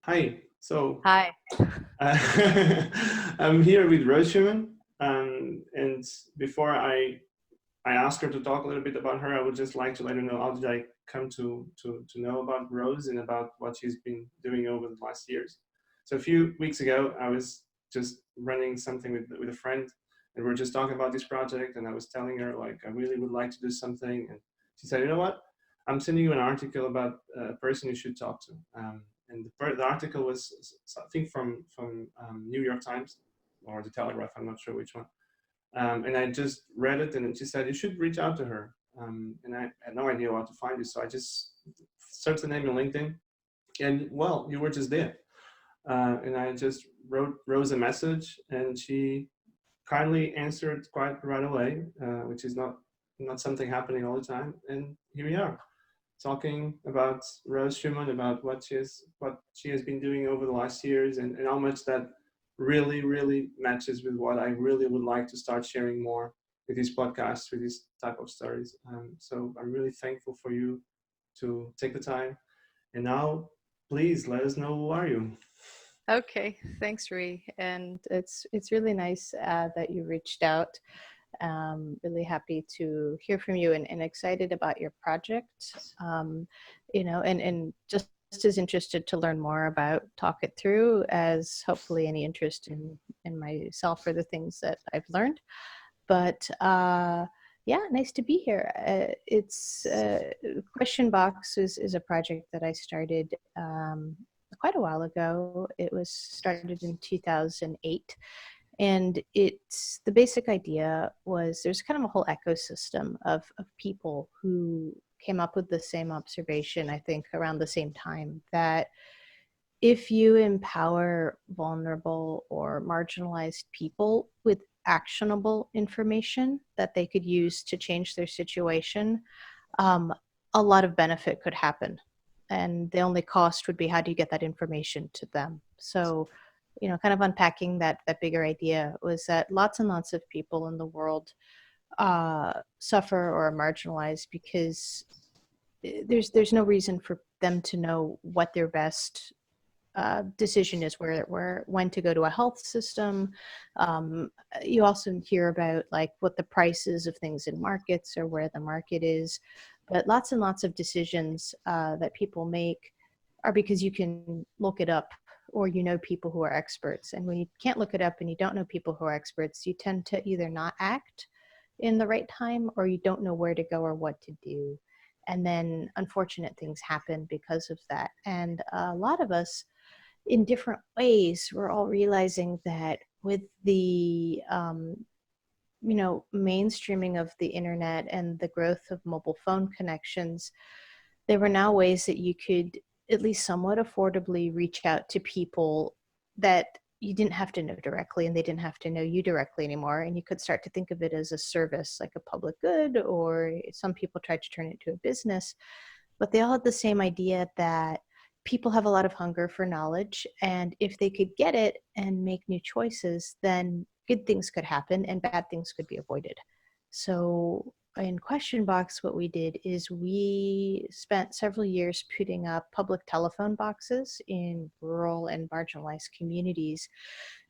Hi. Hi. I'm here with Shuman, and before I ask her to talk a little bit about her, I would just like to let her know how did I come to know about Rose and about what she's been doing over the last years. So a few weeks ago, I was just running something with a friend, and we are just talking about this project, and I was telling her like I really would like to do something, and she said, you know what? I'm sending you an article about a person you should talk to. And the article was I think from New York Times or the Telegraph. I'm not sure which one. And I just read it, and she said you should reach out to her. And I had no idea how to find you, so I just searched the name on LinkedIn, and well, you were just there. And I just wrote Rose a message, and she kindly answered quite right away, which is not something happening all the time. And here we are, talking about Rose Shuman, about what she has been doing over the last years, and how much that really matches with what I really would like to start sharing more with these podcasts, with these type of stories. So I'm really thankful for you to take the time. And now, please let us know who are you. Okay, thanks, Ree. And it's really nice that you reached out. Really happy to hear from you and excited about your project. And just as interested to learn more about Talk It Through as hopefully any interest in myself or the things that I've learned. But yeah, nice to be here. It's Question Box is a project that I started quite a while ago. It was started in 2008. And it's the basic idea was there's kind of a whole ecosystem of people who came up with the same observation, I think, around the same time, that if you empower vulnerable or marginalized people with actionable information that they could use to change their situation, um, a lot of benefit could happen. And the only cost would be how do you get that information to them? So, kind of unpacking that bigger idea was that lots and lots of people in the world suffer or are marginalized because there's no reason for them to know what their best decision is, where when to go to a health system. Um, you also hear about like what the price is of things in markets or where the market is, but lots and lots of decisions that people make are because you can look it up or people who are experts. And when you can't look it up and you don't know people who are experts, you tend to either not act in the right time or you don't know where to go or what to do. And then unfortunate things happen because of that. And a lot of us, in different ways, we're all realizing that with the mainstreaming of the internet and the growth of mobile phone connections, there were now ways that you could at least somewhat affordably reach out to people that you didn't have to know directly and they didn't have to know you directly anymore. And you could start to think of it as a service, like a public good, or some people tried to turn it into a business, but they all had the same idea that people have a lot of hunger for knowledge. And if they could get it and make new choices, then good things could happen and bad things could be avoided. So in Question Box, what we did is we spent several years putting up public telephone boxes in rural and marginalized communities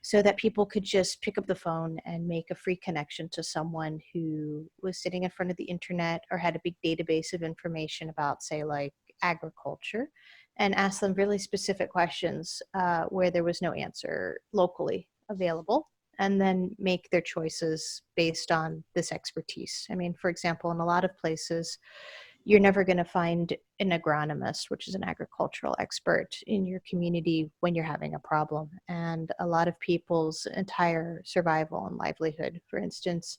so that people could just pick up the phone and make a free connection to someone who was sitting in front of the internet or had a big database of information about, say, like agriculture, and ask them really specific questions where there was no answer locally available, and then make their choices based on this expertise. I mean, for example, in a lot of places, you're never going to find an agronomist, which is an agricultural expert, in your community when you're having a problem. And a lot of people's entire survival and livelihood, for instance,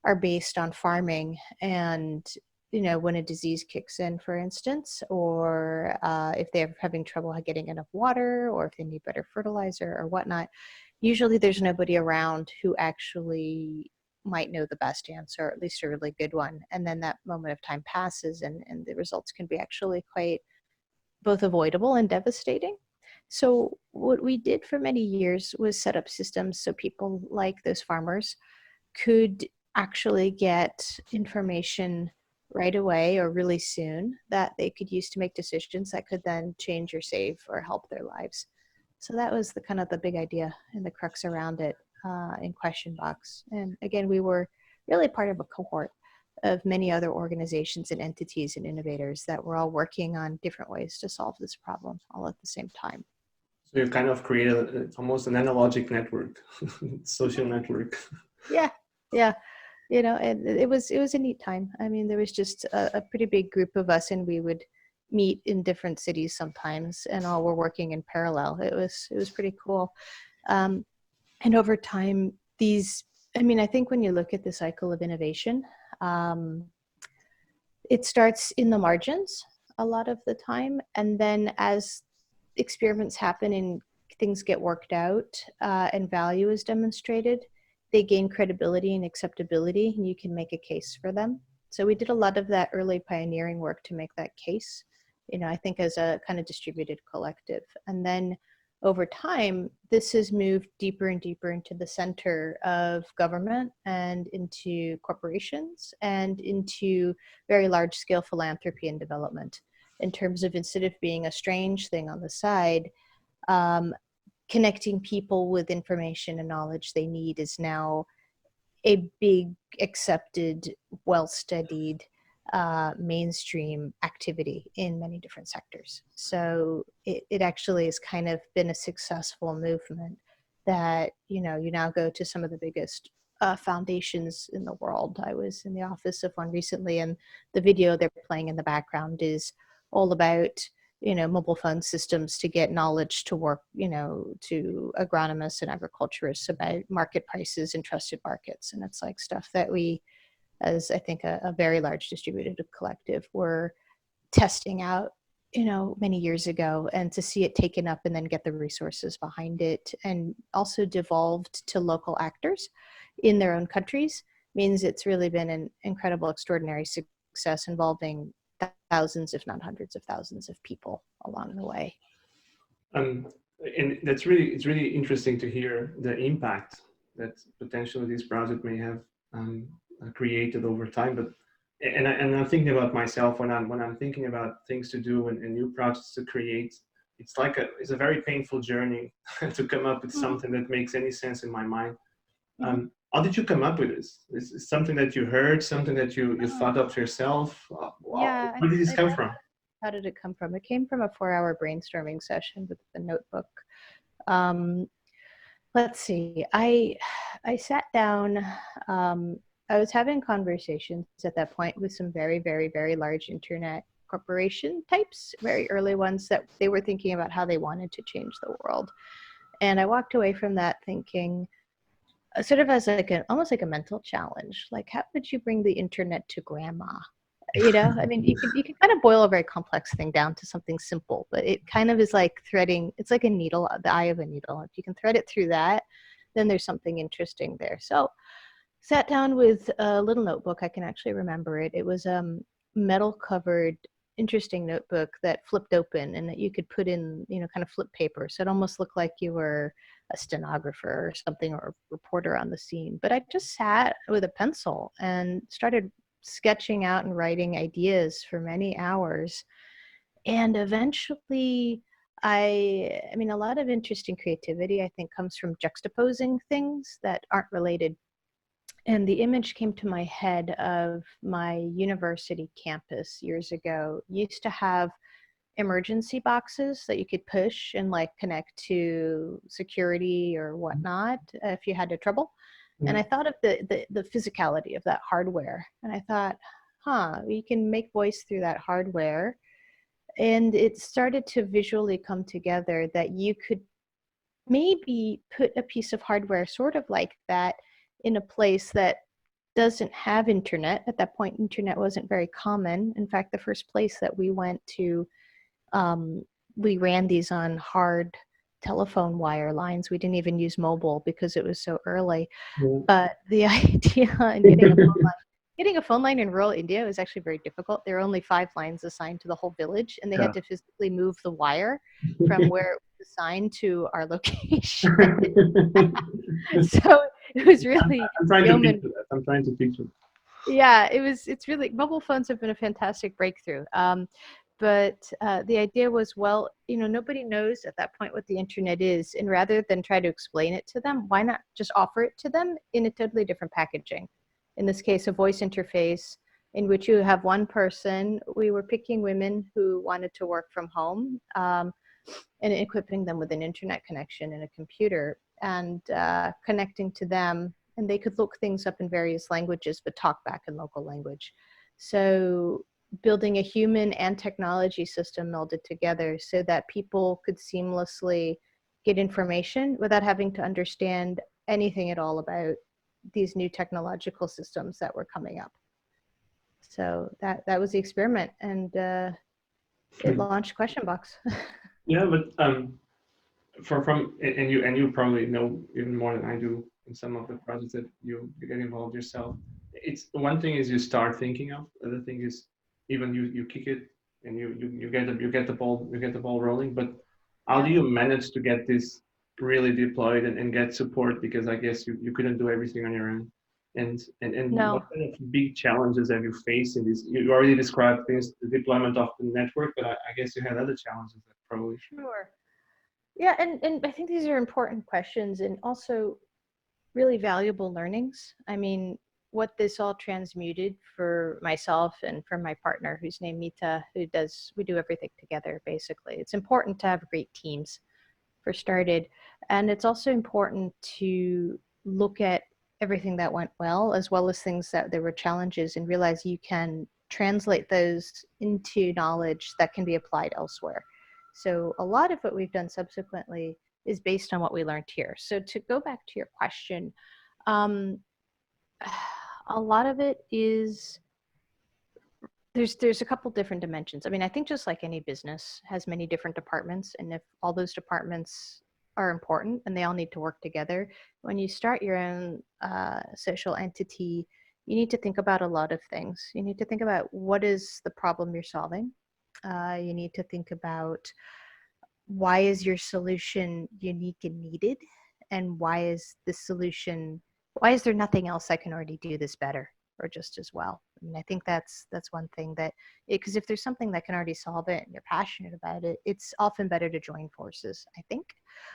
are based on farming. And when a disease kicks in, for instance, or if they're having trouble getting enough water, or if they need better fertilizer or whatnot, usually there's nobody around who actually might know the best answer, or at least a really good one. And then that moment of time passes, and the results can be actually quite both avoidable and devastating. So what we did for many years was set up systems so people like those farmers could actually get information right away or really soon that they could use to make decisions that could then change or save or help their lives. So that was the kind of the big idea and the crux around it in Question Box. And again, we were really part of a cohort of many other organizations and entities and innovators that were all working on different ways to solve this problem all at the same time. So you kind of created almost an analogic network, social network. Yeah, yeah. And it was a neat time. I mean, there was just a pretty big group of us, and we would meet in different cities sometimes, and all were working in parallel. It was pretty cool. Um, and over time, I think when you look at the cycle of innovation, um, it starts in the margins a lot of the time, and then as experiments happen and things get worked out and value is demonstrated, they gain credibility and acceptability, and you can make a case for them. So we did a lot of that early pioneering work to make that case, I think as a kind of distributed collective. And then over time, this has moved deeper and deeper into the center of government and into corporations and into very large scale philanthropy and development, in terms of, instead of being a strange thing on the side, um, connecting people with information and knowledge they need is now a big, accepted, well-studied, mainstream activity in many different sectors. So it actually has kind of been a successful movement that, you now go to some of the biggest foundations in the world. I was in the office of one recently, and the video they're playing in the background is all about mobile phone systems to get knowledge to work, to agronomists and agriculturists about market prices and trusted markets. And it's like stuff that we, as I think a very large distributed collective, were testing out, many years ago, and to see it taken up and then get the resources behind it and also devolved to local actors in their own countries means it's really been an incredible, extraordinary success involving thousands, if not hundreds of thousands of people along the way. Um, and it's really interesting to hear the impact that potentially this project may have created over time. But and I'm thinking about myself when I'm thinking about things to do and new projects to create. It's a very painful journey to come up with Mm-hmm. something that makes any sense in my mind. Mm-hmm. How did you come up with this? Is it something that you heard, something that you thought of yourself? Yeah, Where did this I come bet. from? How did it come from? It came from a 4-hour brainstorming session with the notebook. Um, let's see. I sat down. Um, I was having conversations at that point with some very, very, very large internet corporation types, very early ones, that they were thinking about how they wanted to change the world. And I walked away from that thinking, sort of as like almost like a mental challenge, like how would you bring the internet to grandma? I mean, you can kind of boil a very complex thing down to something simple, but it kind of is like threading. It's like a needle, the eye of a needle. If you can thread it through that, then there's something interesting there. So sat down with a little notebook. I can actually remember it. It was metal covered, interesting notebook that flipped open and that you could put in, kind of flip paper. So it almost looked like you were a stenographer or something, or a reporter on the scene. But I just sat with a pencil and started sketching out and writing ideas for many hours. And eventually, I mean, a lot of interesting creativity, I think, comes from juxtaposing things that aren't related. And the image came to my head of my university campus years ago. Used to have emergency boxes that you could push and like connect to security or whatnot if you had trouble. And I thought of the physicality of that hardware. And I thought, you can make voice through that hardware. And it started to visually come together that you could maybe put a piece of hardware sort of like that in a place that doesn't have internet. At that point, internet wasn't very common. In fact, the first place that we went to, we ran these on hard telephone wire lines. We didn't even use mobile because it was so early. Yeah. But the idea in getting a phone line in rural India was actually very difficult. There were only 5 lines assigned to the whole village, and they Yeah. had to physically move the wire from where it was assigned to our location. So it was really I'm trying to yeoman. picture that. I'm trying to picture. Yeah, it's really, mobile phones have been a fantastic breakthrough. But the idea was, well, nobody knows at that point what the internet is. And rather than try to explain it to them, why not just offer it to them in a totally different packaging? In this case, a voice interface in which you have one person. We were picking women who wanted to work from home, and equipping them with an internet connection and a computer, and connecting to them. And they could look things up in various languages, but talk back in local language. So building a human and technology system melded together so that people could seamlessly get information without having to understand anything at all about these new technological systems that were coming up. So that was the experiment, and it launched Question Box. Yeah, but from and you probably know even more than I do in some of the projects that you get involved yourself. It's one thing is you start thinking of. The other thing is even you kick it and you get the ball rolling. But how do Yeah. you manage to get this really deployed and get support? Because I guess you couldn't do everything on your own. And what No. kind of big challenges have you faced in this? You already described things, the deployment of the network, but I guess you had other challenges that probably. Sure. Yeah, and I think these are important questions and also really valuable learnings. I mean, what this all transmuted for myself and for my partner, who's named Mita, we do everything together, basically. It's important to have great teams for started. And it's also important to look at everything that went well as things that there were challenges, and realize you can translate those into knowledge that can be applied elsewhere. So a lot of what we've done subsequently is based on what we learned here. So to go back to your question, um, a lot of it is, there's a couple different dimensions. I mean, I think just like any business has many different departments, and if all those departments are important and they all need to work together, when you start your own social entity, you need to think about a lot of things. You need to think about what is the problem you're solving. You need to think about why is your solution unique and needed, and why is there nothing else I can already do this better or just as well. I mean, I think that's one thing that, because if there's something that can already solve it and you're passionate about it, it's often better to join forces, I think.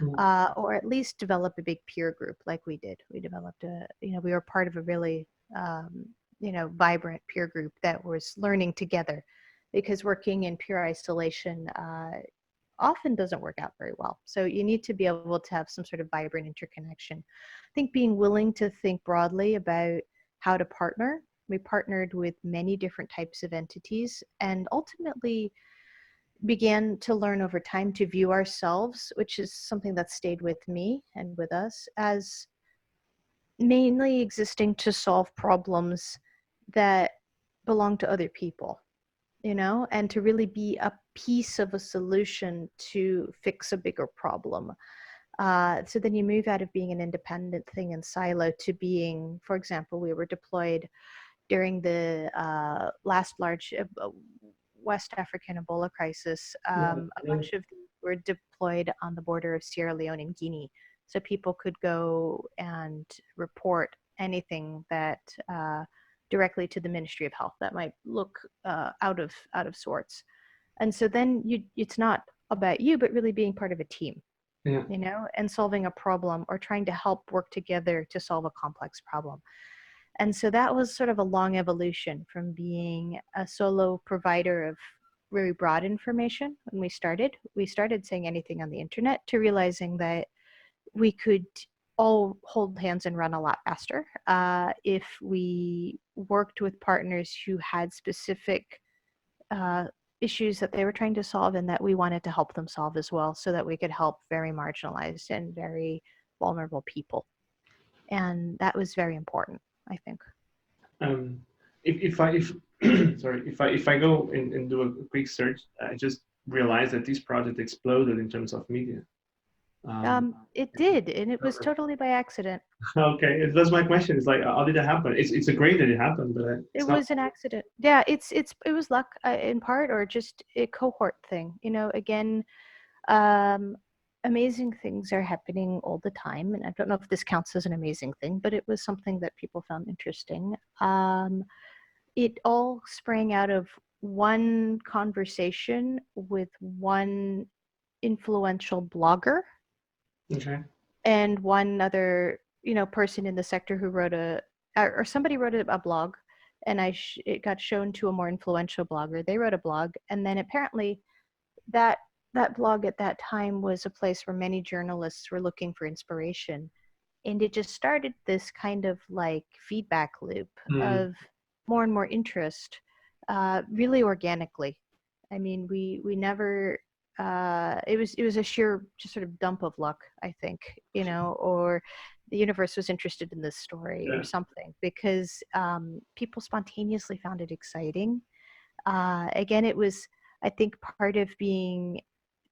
Mm. Or at least develop a big peer group like we did. We developed we were part of a really vibrant peer group that was learning together, because working in pure isolation often doesn't work out very well. So you need to be able to have some sort of vibrant interconnection. I think being willing to think broadly about how to partner. We partnered with many different types of entities, and ultimately began to learn over time to view ourselves, which is something that stayed with me and with us, as mainly existing to solve problems that belong to other people, and to really be a piece of a solution to fix a bigger problem. So then you move out of being an independent thing in silo to being, for example, we were deployed during the last large West African Ebola crisis. Yeah, A yeah, bunch of them were deployed on the border of Sierra Leone and Guinea, so people could go and report anything that directly to the Ministry of Health that might look out of sorts. And so then it's not about you, but really being part of a team, yeah. and solving a problem or trying to help work together to solve a complex problem. And so that was sort of a long evolution from being a solo provider of very broad information when we started. We started saying anything on the internet, to realizing that we could all hold hands and run a lot faster if we worked with partners who had specific uh, issues that they were trying to solve, and that we wanted to help them solve as well, so that we could help very marginalized and very vulnerable people. And that was very important, I think. Um, if sorry, if I go and do a quick search, I just realized that this project exploded in terms of media. Um, It did, and it was totally by accident. okay, that's my question. It's like, how did it happen? It's a great that it happened, but It it's not. was an accident. Yeah, it was luck in part, or just a cohort thing. Again, um, amazing things are happening all the time. And I don't know if this counts as an amazing thing, but it was something that people found interesting. It all sprang out of one conversation with one influential blogger Okay. and one other, person in the sector who wrote or somebody wrote a blog, and it got shown to a more influential blogger. They wrote a blog, and then apparently that that blog at that time was a place where many journalists were looking for inspiration, and it just started this kind of like feedback loop Mm, of more and more interest, really organically. I mean, we never. It was a sheer just sort of dump of luck, I think, or the universe was interested in this story or yeah. something, because people spontaneously found it exciting. Again, it was, I think, part of being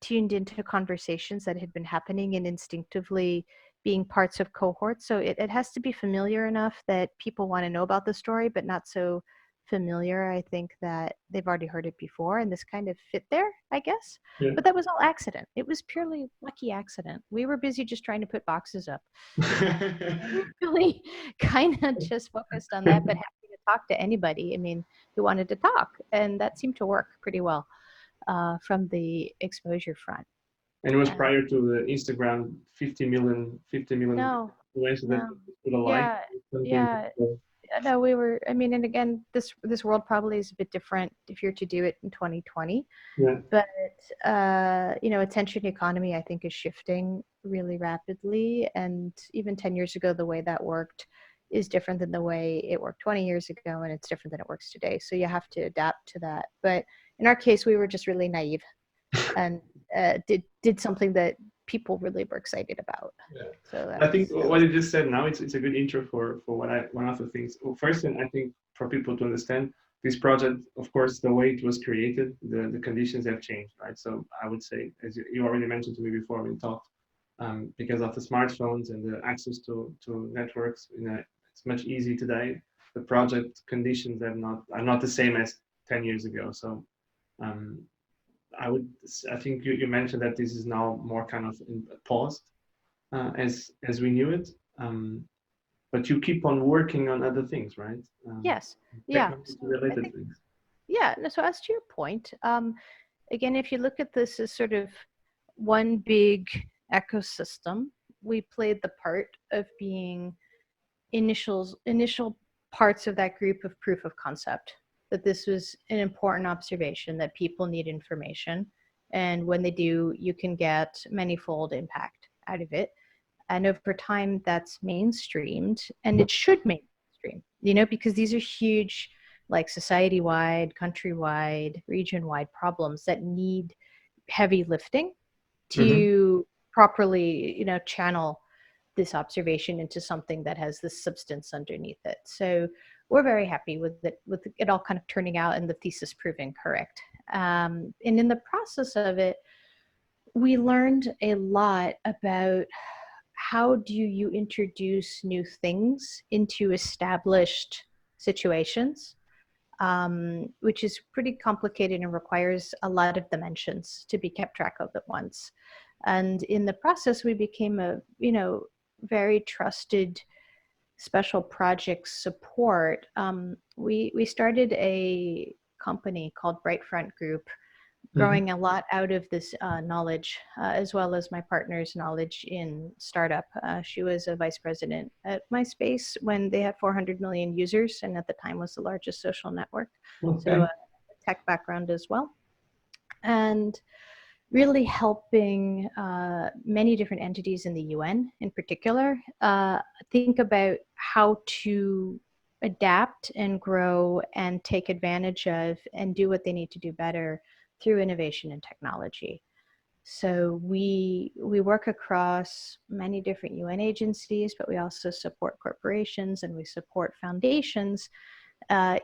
tuned into conversations that had been happening and instinctively being parts of cohorts. So it has to be familiar enough that people want to know about the story, but not so familiar, I think, that they've already heard it before. And this kind of fit there, I guess. Yeah. But that was all accident. It was purely lucky accident. We were busy just trying to put boxes up. We were really kind of just focused on that, but happy to talk to anybody, I mean, who wanted to talk. And that seemed to work pretty well, from the exposure front. And it was Uh, prior to the Instagram 50 million no, influencers that no. put a like, Yeah, something. yeah. No, we were, I mean, and again, this world probably is a bit different if you're to do it in 2020. Yeah. But attention economy, I think, is shifting really rapidly. And even 10 years ago, the way that worked is different than the way it worked 20 years ago, and it's different than it works today. So you have to adapt to that. But in our case, we were just really naive and did something that people really were excited about. Yeah. So I think that what was you just said now, it's a good intro for what I one of the things. Well, first, and I think for people to understand this project, of course, the way it was created, the conditions have changed, right? So I would say, as you already mentioned to me before we talked, because of the smartphones and the access to networks, it's much easier today. The project conditions are not the same as 10 years ago. So um, I think you mentioned that this is now more kind of paused, as we knew it. Um, but you keep on working on other things, right? yes, yeah. Technology So I related think, things. yeah. No, so as to your point, again, if you look at this as sort of one big ecosystem, we played the part of being initial parts of that group of proof of concept, that this was an important observation, that people need information, and when they do, you can get manifold impact out of it. And over time, that's mainstreamed, and it should mainstream, because these are huge, like society wide, countrywide, region wide problems that need heavy lifting Mm-hmm. to properly, channel this observation into something that has this substance underneath it. So we're very happy with it all kind of turning out and the thesis proving correct. And in the process of it, we learned a lot about how do you introduce new things into established situations, which is pretty complicated and requires a lot of dimensions to be kept track of at once. And in the process, we became a very trusted special projects support. We started a company called Brightfront Group, Mm-hmm. growing a lot out of this knowledge, as well as my partner's knowledge in startup. She was a vice president at MySpace when they had 400 million users, and at the time was the largest social network. So Okay. a tech background as well. And really helping many different entities in the UN in particular think about how to adapt and grow and take advantage of and do what they need to do better through innovation and technology. So we work across many different UN agencies, but we also support corporations and we support foundations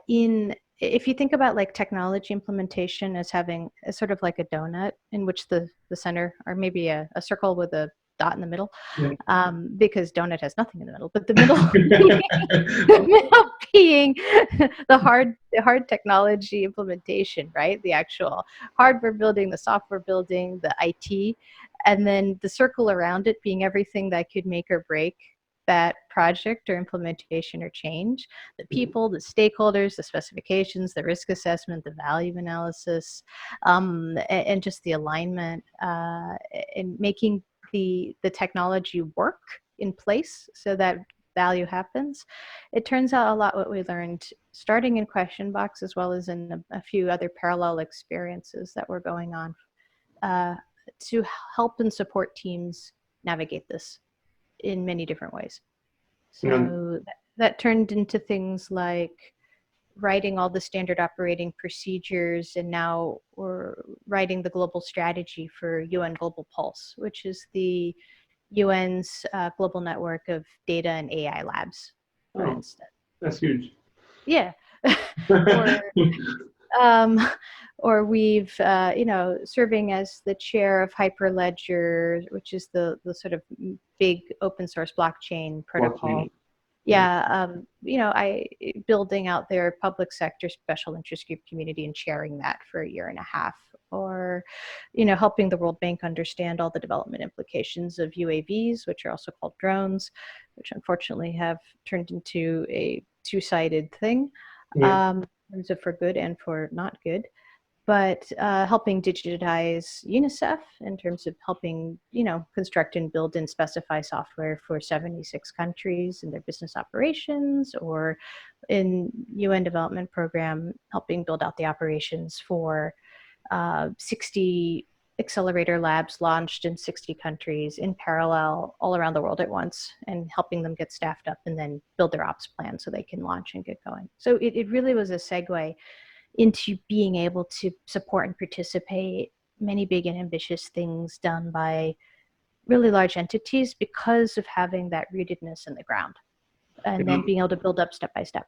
in if you think about like technology implementation as having a sort of like a donut in which the center, or maybe a circle with a dot in the middle, Yeah. because donut has nothing in the middle, but the middle the middle being the hard technology implementation, right? The actual hardware building, the software building, the IT. and then the circle around it being everything that could make or break that project or implementation or change, the people, the stakeholders, the specifications, the risk assessment, the value analysis, and just the alignment, and making the technology work in place so that value happens. It turns out a lot what we learned starting in Question Box, as well as in a few other parallel experiences that were going on, to help and support teams navigate this in many different ways. You know, So that turned into things like writing all the standard operating procedures, and now we're writing the global strategy for UN Global Pulse, which is the UN's global network of data and AI labs, for oh, instance. that's huge. Yeah. or um, or we've serving as the chair of Hyperledger, which is the sort of big open source blockchain protocol. Blockchain. Yeah, I building out their public sector special interest group community and chairing that for a year and a half, or helping the World Bank understand all the development implications of UAVs, which are also called drones, which unfortunately have turned into a two-sided thing, Yeah. in terms of for good and for not good. But helping digitize Unicef in terms of helping, construct and build and specify software for 76 countries and their business operations, or in UN Development Program, helping build out the operations for 60 accelerator labs launched in 60 countries in parallel all around the world at once, and helping them get staffed up and then build their ops plan so they can launch and get going. So it really was a segue into being able to support and participate many big and ambitious things done by really large entities because of having that rootedness in the ground, You and then know, being able to build up step by step,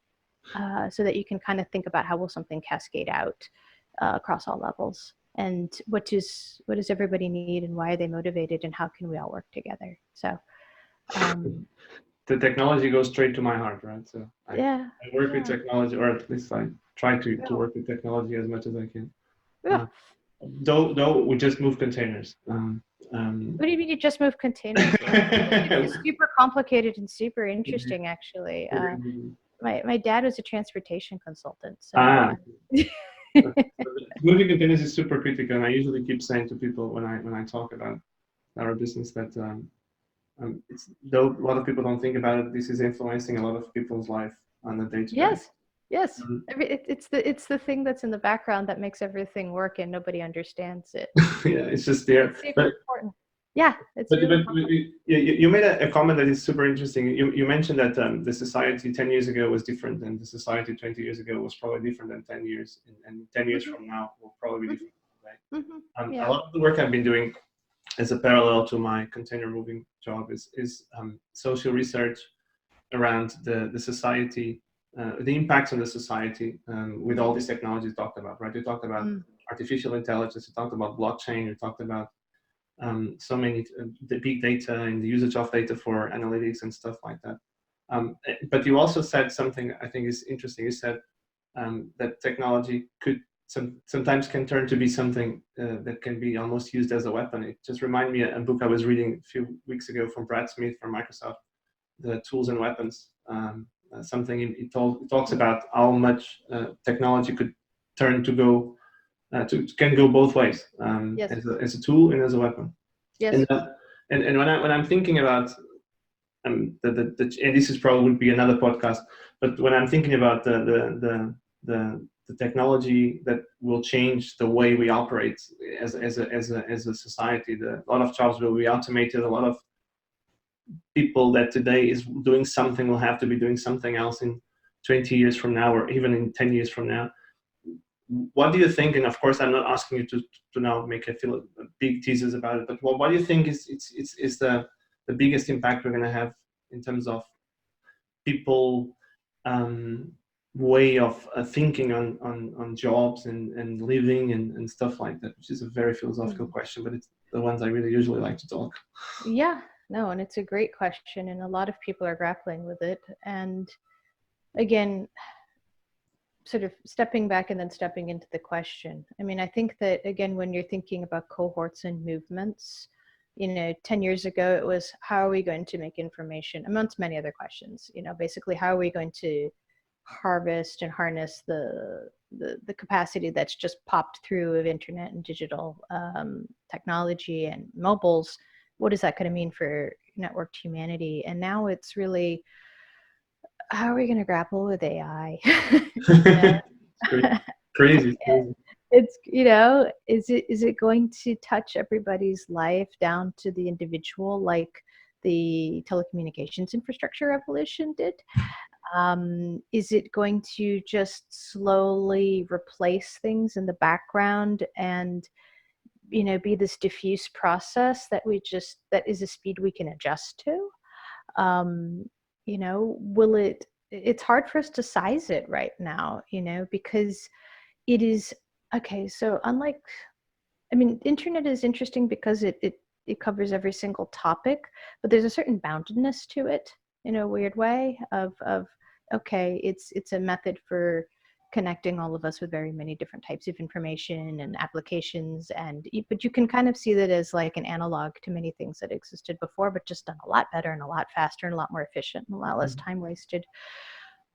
so that you can kind of think about how will something cascade out across all levels, and what does everybody need, and why are they motivated, and how can we all work together. So the technology goes straight to my heart, right? So yeah, I work with yeah, technology, or at least I try to yeah, work with technology as much as I can. yeah. Though we just move containers. What do you mean you just move containers? It's super complicated and super interesting, actually. My dad was a transportation consultant, so ah, moving containers is super critical, and I usually keep saying to people when I talk about our business that it's, though a lot of people don't think about it, this is influencing a lot of people's life on the day to day. yes, yes. It's the thing that's in the background that makes everything work, and nobody understands it. Yeah, it's just there. It's super important. Yeah, it's But really complex. you made a comment that is super interesting. You mentioned that the society 10 years ago was different, and the society 20 years ago was probably different than 10 years, and 10 years Mhm, from now will probably be different. Right? A yeah. lot of the work I've been doing as a parallel to my container moving job is social research around the society, the impacts on the society with all these technologies talked about, right? You talked about Mm. artificial intelligence, you talked about blockchain, you talked about so many the big data and the usage of data for analytics and stuff like that. But you also said something I think is interesting. You said that technology could sometimes can turn to be something that can be almost used as a weapon. It just reminded me of a book I was reading a few weeks ago from Brad Smith from Microsoft, The Tools and Weapons. Something it talks about how much technology could turn to go can go both ways, Yes, as a tool and as a weapon. And yes. and when I'm thinking about and this is probably would be another podcast, but when I'm thinking about the technology that will change the way we operate as a society, a lot of jobs will be automated. A lot of people that today is doing something will have to be doing something else in 20 years from now, or even in 10 years from now. What do you think? And of course, I'm not asking you to now make a big thesis about it, but what do you think is the biggest impact we're going to have in terms of people way of thinking on jobs and living and stuff like that, which is a very philosophical Mm. question, but it's the ones I really usually like to talk. Yeah, no, and it's a great question, and a lot of people are grappling with it. And again, sort of stepping back and then stepping into the question. I mean, I think that again, when you're thinking about cohorts and movements, 10 years ago, it was, how are we going to make information, amongst many other questions, basically, how are we going to harvest and harness the capacity that's just popped through of internet and digital technology and mobiles? What is that going to mean for networked humanity? And now it's really, how are we going to grapple with AI? Crazy, crazy. It's, is it going to touch everybody's life down to the individual, like the telecommunications infrastructure revolution did? Is it going to just slowly replace things in the background and, be this diffuse process that is a speed we can adjust to? Will it's hard for us to size it right now, because it is, okay, so internet is interesting because it covers every single topic, but there's a certain boundedness to it in a weird way of okay, it's a method for connecting all of us with very many different types of information and applications, but you can kind of see that as like an analog to many things that existed before, but just done a lot better and a lot faster and a lot more efficient and a lot less time wasted.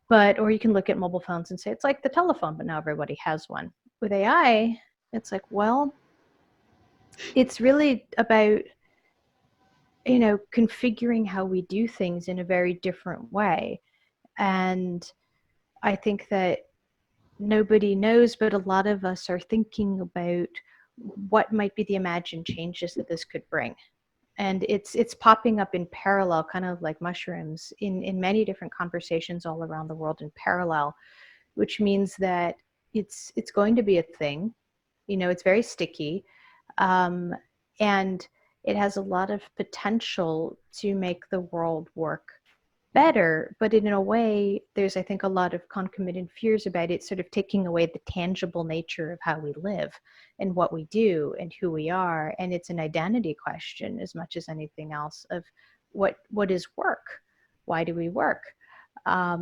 Or you can look at mobile phones and say it's like the telephone, but now everybody has one. With AI, it's like, well, it's really about, configuring how we do things in a very different way. And I think that nobody knows, but a lot of us are thinking about what might be the imagined changes that this could bring. And it's popping up in parallel, kind of like mushrooms, in many different conversations all around the world in parallel, which means that it's going to be a thing. It's very sticky, and it has a lot of potential to make the world work better. But in a way, there's, I think, a lot of concomitant fears about it sort of taking away the tangible nature of how we live and what we do and who we are. And it's an identity question as much as anything else of what is work? Why do we work? A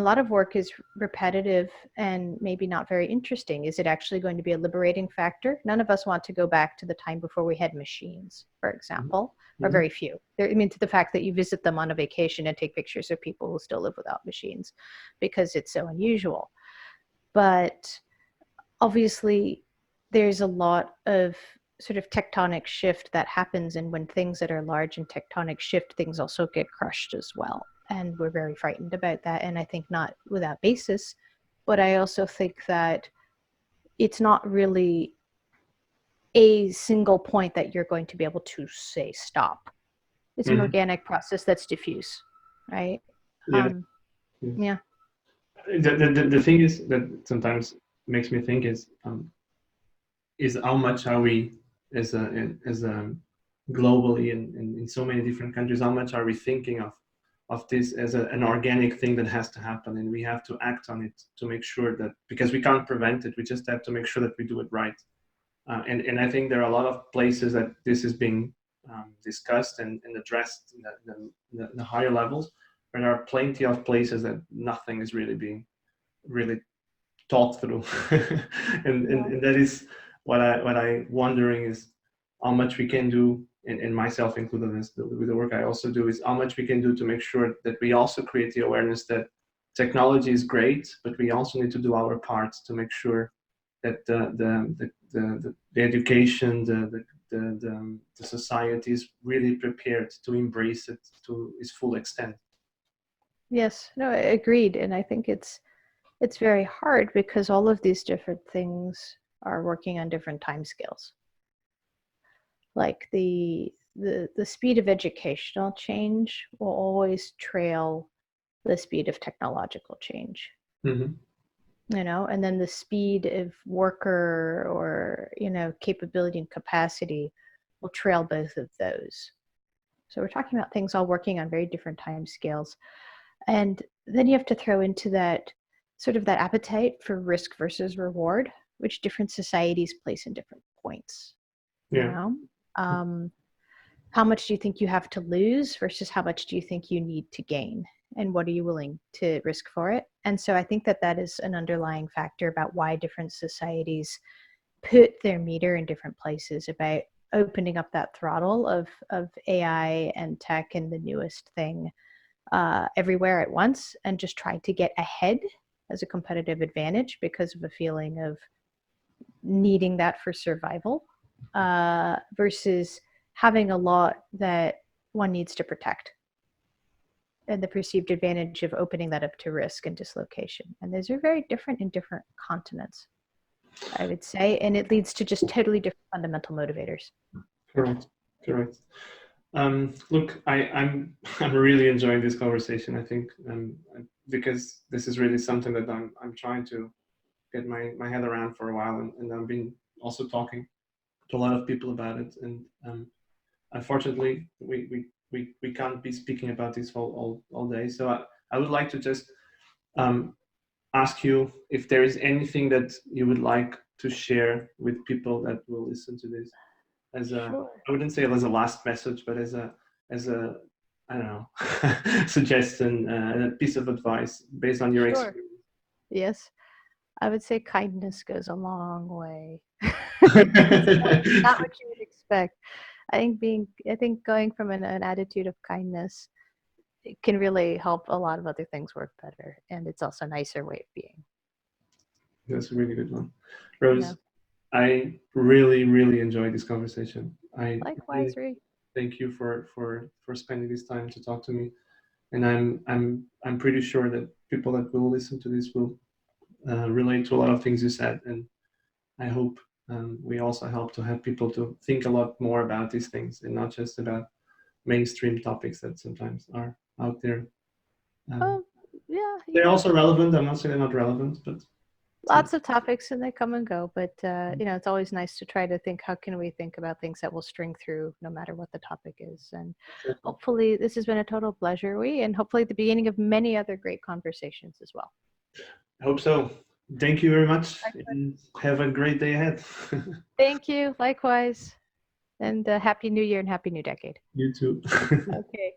lot of work is repetitive and maybe not very interesting. Is it actually going to be a liberating factor? None of us want to go back to the time before we had machines, for example, or very few. To the fact that you visit them on a vacation and take pictures of people who still live without machines because it's so unusual. But obviously, there's a lot of sort of tectonic shift that happens, and when things that are large and tectonic shift, things also get crushed as well. And we're very frightened about that, and I think not without basis. But I also think that it's not really a single point that you're going to be able to say stop. It's an organic process that's diffuse, right? Yeah. Yeah. The thing is that sometimes makes me think is how much are we as a globally and in so many different countries, how much are we thinking of this as an organic thing that has to happen, and we have to act on it to make sure that, because we can't prevent it, we just have to make sure that we do it right. And I think there are a lot of places that this is being discussed and addressed in the higher levels, but there are plenty of places that nothing is really being really thought through. and that is what I wondering is how much we can do, and myself included with the work I also do, is how much we can do to make sure that we also create the awareness that technology is great, but we also need to do our part to make sure that the education, the society is really prepared to embrace it to its full extent. Yes, no, agreed. And I think it's very hard because all of these different things are working on different timescales. Like the speed of educational change will always trail the speed of technological change. Mm-hmm. And then the speed of worker or, capability and capacity will trail both of those. So we're talking about things all working on very different time scales. And then you have to throw into that sort of that appetite for risk versus reward, which different societies place in different points. Yeah. How much do you think you have to lose versus how much do you think you need to gain? And what are you willing to risk for it? And so I think that is an underlying factor about why different societies put their meter in different places about opening up that throttle of AI and tech and the newest thing everywhere at once, and just trying to get ahead as a competitive advantage because of a feeling of needing that for survival, versus having a lot that one needs to protect, and the perceived advantage of opening that up to risk and dislocation. And those are very different in different continents, I would say, and it leads to just totally different fundamental motivators. Correct. Correct. Look, I'm I'm really enjoying this conversation. I think because this is really something that I'm trying to get my head around for a while, and I've been also talking to a lot of people about it. And unfortunately, we can't be speaking about this all day. So I would like to just um, ask you if there is anything that you would like to share with people that will listen to this as a, Sure. I wouldn't say as a last message, but as a I don't know suggestion, a piece of advice based on your Sure. experience. Yes. I would say kindness goes a long way. It's not what you would expect. I think going from an attitude of kindness, it can really help a lot of other things work better. And it's also a nicer way of being. That's a really good one, Yeah. Rose. I really, really enjoyed this conversation. I really Likewise, Ree. thank you for spending this time to talk to me, and I'm pretty sure that people that will listen to this will relate to a lot of things you said, and I hope we also help to have people to think a lot more about these things and not just about mainstream topics that sometimes are out there. Um, Oh, yeah, they're also relevant. I'm not saying they're not relevant, but lots of topics and they come and go, but it's always nice to try to think, how can we think about things that will string through no matter what the topic is. And exactly. hopefully this has been a total pleasure, and hopefully the beginning of many other great conversations as well. I hope so. Thank you very much, and have a great day ahead. Thank you. Likewise. And happy new year and happy new decade. You too. Okay.